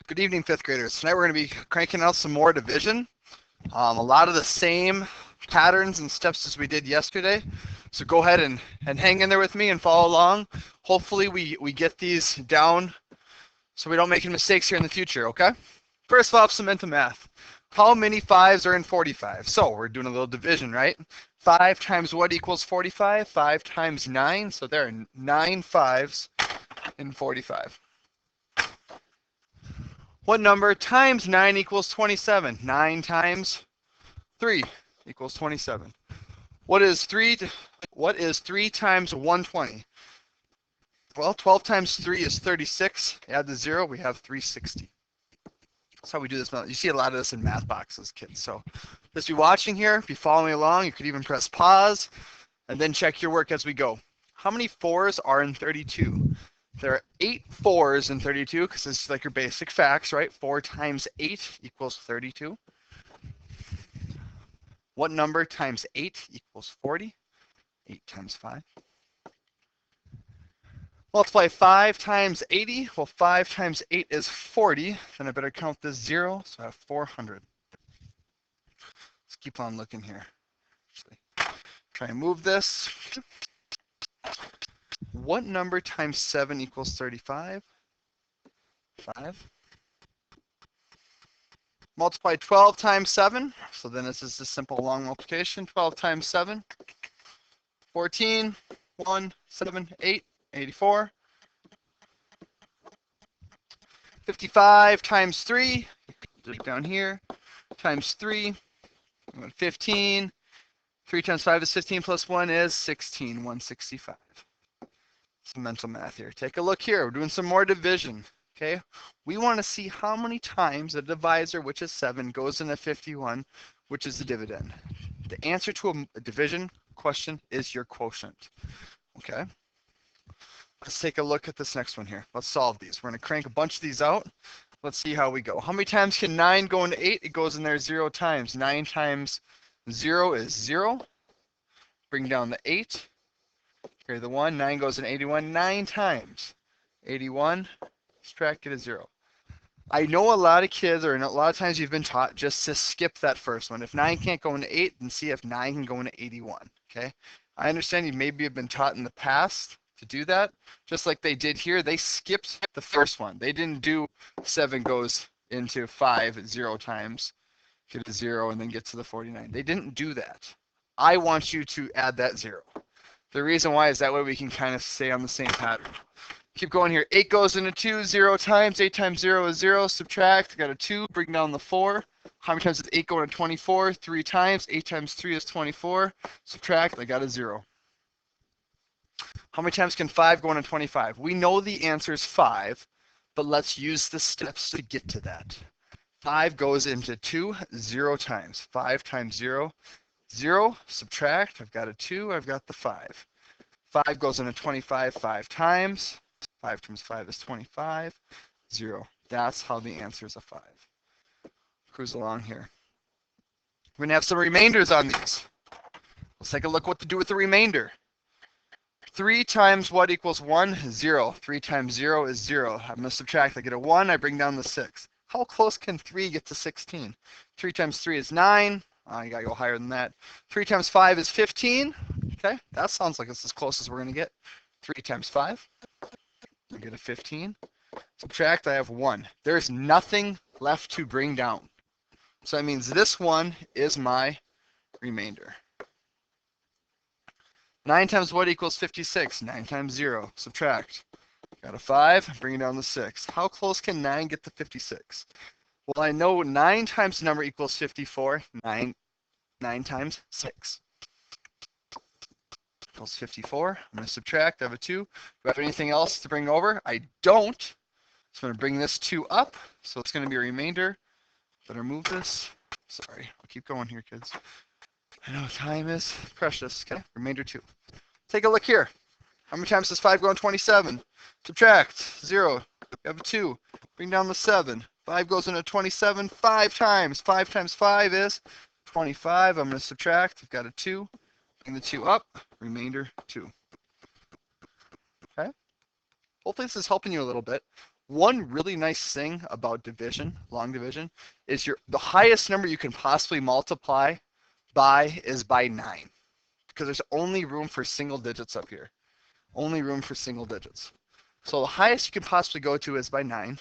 Good evening, fifth graders. Tonight we're going to be cranking out some more division. A lot of the same patterns and steps as we did yesterday. So go ahead and hang in there with me and follow along. Hopefully we get these down so we don't make any mistakes here in the future, okay? First of all, some mental math. How many 5s are in 45? So we're doing a little division, right? 5 times what equals 45? 5 times 9. So there are 9 5s in 45. What number times 9 equals 27? 9 times 3 equals 27. What is 3 times 120? Well, 12 times 3 is 36. Add the 0, we have 360. That's how we do this. You see a lot of this in math boxes, kids. So just be watching here, be following along. You could even press pause and then check your work as we go. How many 4s are in 32? There are 8 4s in 32 because it's like your basic facts, right? 4 times 8 equals 32. What number times 8 equals 40? 8 times 5. Multiply 5 times 80. Well, 5 times 8 is 40. Then I better count this 0, so I have 400. Let's keep on looking here. Try and move this. What number times 7 equals 35? 5. Multiply 12 times 7. So then this is a simple long multiplication. 12 times 7. 14. 1, 7, 8. 84. 55 times 3. Down here. Times 3. 15. 3 times 5 is 15 plus 1 is 16. 165. Some mental math here. Take a look here. We're doing some more division. Okay, we want to see how many times a divisor, which is 7, goes into 51, which is the dividend. The answer to a division question is your quotient. Okay, let's take a look at this next one here. Let's solve these. We're going to crank a bunch of these out. Let's see how we go. How many times can 9 go into 8? It goes in there 0 times. 9 times 0 is 0. Bring down the 8. Carry the 1. 9 goes in 81 9 times. 81. Subtract, get a 0. I know a lot of kids, or a lot of times you've been taught just to skip that first one. If 9 can't go into 8, then see if 9 can go into 81. Okay, I understand you maybe have been taught in the past to do that, just like they did here. They skipped the first one. They didn't do 7 goes into 5 0 times, get a 0, and then get to the 49. They didn't do that. I want you to add that 0. The reason why is that way we can kind of stay on the same pattern. Keep going here. 8 goes into 2, 0 times. 8 times 0 is 0. Subtract. I got a 2. Bring down the 4. How many times does 8 go into 24? 3 times. 8 times 3 is 24. Subtract. I got a 0. How many times can 5 go into 25? We know the answer is 5, but let's use the steps to get to that. 5 goes into 2, 0 times. 5 times 0, 0. Subtract. I've got a 2. I've got the 5. 5 goes into 25 5 times. 5 times 5 is 25. 0. That's how the answer is a 5. Cruise along here. We're going to have some remainders on these. Let's take a look what to do with the remainder. 3 times what equals 1? 0. 3 times 0 is 0. I'm going to subtract. I get a 1. I bring down the 6. How close can 3 get to 16? 3 times 3 is 9. You got to go higher than that. 3 times 5 is 15. Okay, that sounds like it's as close as we're going to get. 3 times 5. I get a 15. Subtract, I have 1. There's nothing left to bring down. So that means this one is my remainder. 9 times what equals 56? 9 times 0. Subtract. Got a 5. Bring it down to 6. How close can 9 get to 56? Well, I know 9 times the number equals 54. 9 times 6. Equals 54. I'm going to subtract. I have a 2. Do I have anything else to bring over? I don't. So I'm going to bring this 2 up. So it's going to be a remainder. Better move this. Sorry. I'll keep going here, kids. I know time is precious. Okay. Remainder 2. Take a look here. How many times does 5 go in 27? Subtract. 0. You have a 2. Bring down the 7. 5 goes into 27 5 times. 5 times 5 is 25. I'm going to subtract. I've got a 2. Bring the 2 up. Remainder 2. Okay. Hopefully this is helping you a little bit. One really nice thing about division, long division, is the highest number you can possibly multiply by is by 9, because there's only room for single digits up here. Only room for single digits. So the highest you can possibly go to is by 9.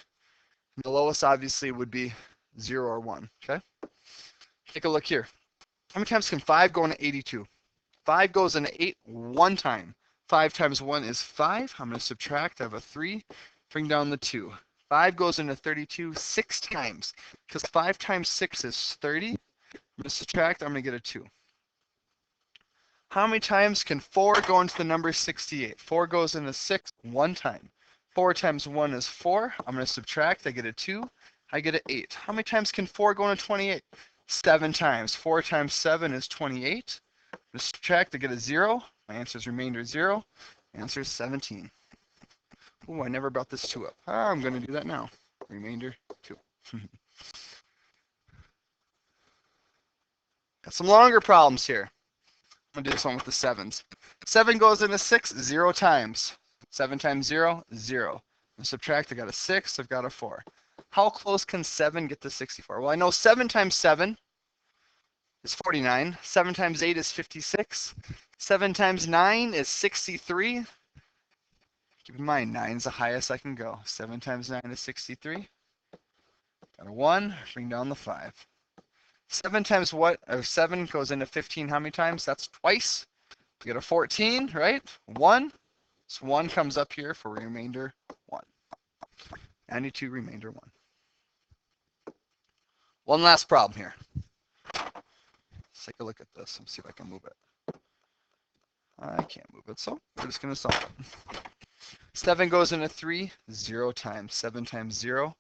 The lowest obviously would be 0 or 1, okay? Take a look here. How many times can 5 go into 82? 5 goes into 8 one time. 5 times 1 is 5. I'm going to subtract. I have a 3. Bring down the 2. 5 goes into 32 6 times. Because 5 times 6 is 30. I'm going to subtract. I'm going to get a 2. How many times can 4 go into the number 68? 4 goes into 6 one time. 4 times 1 is 4. I'm going to subtract. I get a 2. I get an 8. How many times can 4 go into 28? 7 times. 4 times 7 is 28. I'm going to subtract. I get a 0. My answer is remainder 0. My answer is 17. Oh, I never brought this 2 up. I'm going to do that now. Remainder 2. Got some longer problems here. I'm going to do this one with the 7s. 7 goes into 6 0 times. 7 times 0, 0. Subtract, I got a 6, I've got a 4. How close can 7 get to 64? Well, I know 7 times 7 is 49. 7 times 8 is 56. 7 times 9 is 63. Keep in mind, 9 is the highest I can go. 7 times 9 is 63. Got a 1, bring down the 5. 7 times what? 7 goes into 15 how many times? That's twice. We get a 14, right? 1. So 1 comes up here for remainder 1. 92 remainder 1. One last problem here. Let's take a look at this and see if I can move it. I can't move it, so we're just going to solve it. 7 goes into 3 0 times. 7 times 0.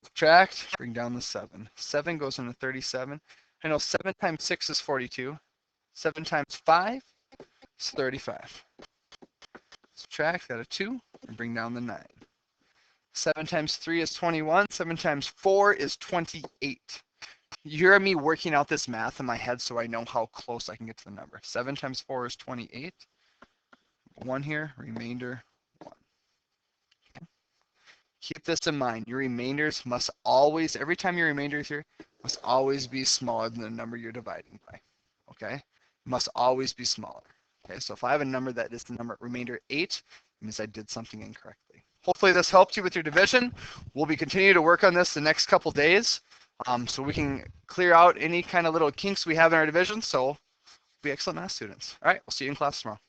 Subtract, bring down the 7. 7 goes into 37. I know 7 times 6 is 42. 7 times 5 is 35. Subtract, got a 2, and bring down the 9. 7 times 3 is 21. 7 times 4 is 28. You hear me working out this math in my head so I know how close I can get to the number. 7 times 4 is 28. 1 here, remainder 1. Okay. Keep this in mind. Your remainders must always, every time your remainder is here, must always be smaller than the number you're dividing by. Okay? Must always be smaller. Okay, so if I have a number that is the number remainder 8, it means I did something incorrectly. Hopefully this helped you with your division. We'll be continuing to work on this the next couple days, so we can clear out any kind of little kinks we have in our division. So be excellent math students. All right, we'll see you in class tomorrow.